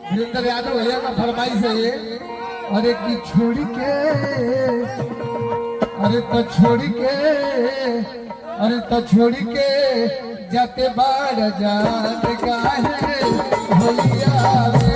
वीरेंद्र यादव भैया का फरमाइश है ये। अरे की छोड़ के, अरे तो छोड़ के, अरे तो छोड़ के जाते बाड़ जान का है होलिया।